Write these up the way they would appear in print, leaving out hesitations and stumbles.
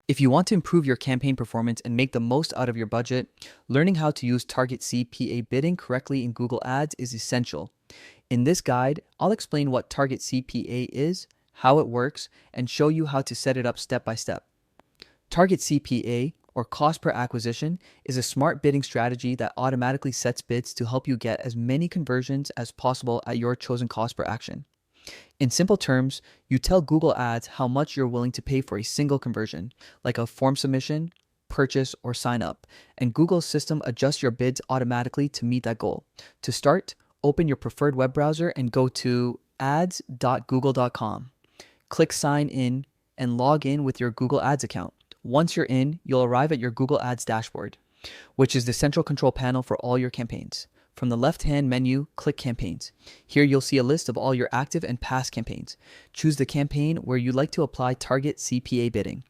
If you want to improve your campaign performance and make the most out of your budget, learning how to use Target CPA bidding correctly in Google Ads is essential. In this guide, I'll explain what Target CPA is, how it works, and show you how to set it up step by step. Target CPA, or cost per acquisition, is a smart bidding strategy that automatically sets bids to help you get as many conversions as possible at your chosen cost per action. In simple terms, you tell Google Ads how much you're willing to pay for a single conversion, like a form submission, purchase, or sign up, and Google's system adjusts your bids automatically to meet that goal. To start, open your preferred web browser and go to ads.google.com. Click Sign In and log in with your Google Ads account. Once you're in, you'll arrive at your Google Ads dashboard, which is the central control panel for all your campaigns. From the left-hand menu, click Campaigns. Here you'll see a list of all your active and past campaigns. Choose the campaign where you'd like to apply Target CPA bidding.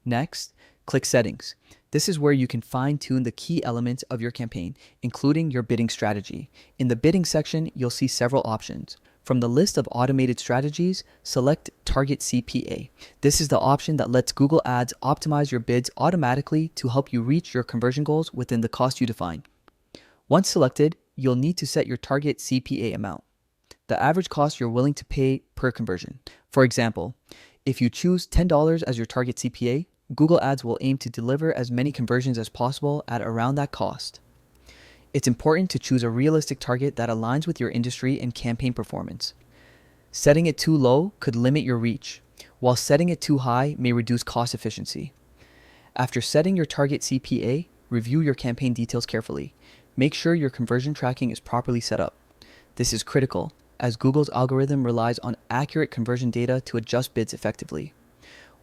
Next, click Settings. This is where you can fine-tune the key elements of your campaign, including your bidding strategy. In the bidding section, you'll see several options. From the list of automated strategies, select Target CPA. This is the option that lets Google Ads optimize your bids automatically to help you reach your conversion goals within the cost you define. Once selected, you'll need to set your target CPA amount, the average cost you're willing to pay per conversion. For example, if you choose $10 as your target CPA, Google Ads will aim to deliver as many conversions as possible at around that cost. It's important to choose a realistic target that aligns with your industry and campaign performance. Setting it too low could limit your reach, while setting it too high may reduce cost efficiency. After setting your target CPA, review your campaign details carefully. Make sure your conversion tracking is properly set up. This is critical, as Google's algorithm relies on accurate conversion data to adjust bids effectively.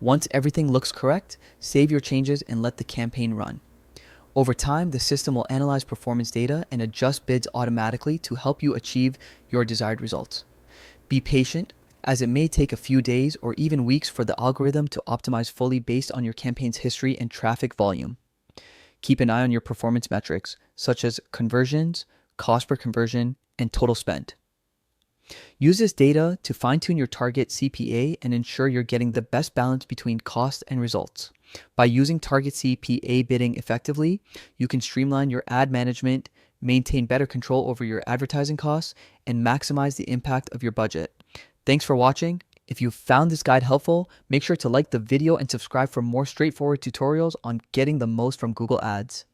Once everything looks correct, save your changes and let the campaign run. Over time, the system will analyze performance data and adjust bids automatically to help you achieve your desired results. Be patient, as it may take a few days or even weeks for the algorithm to optimize fully based on your campaign's history and traffic volume. Keep an eye on your performance metrics, such as conversions, cost per conversion, and total spend. Use this data to fine-tune your target CPA and ensure you're getting the best balance between cost and results. By using Target CPA bidding effectively, you can streamline your ad management, maintain better control over your advertising costs, and maximize the impact of your budget. Thanks for watching. If you found this guide helpful, make sure to like the video and subscribe for more straightforward tutorials on getting the most from Google Ads.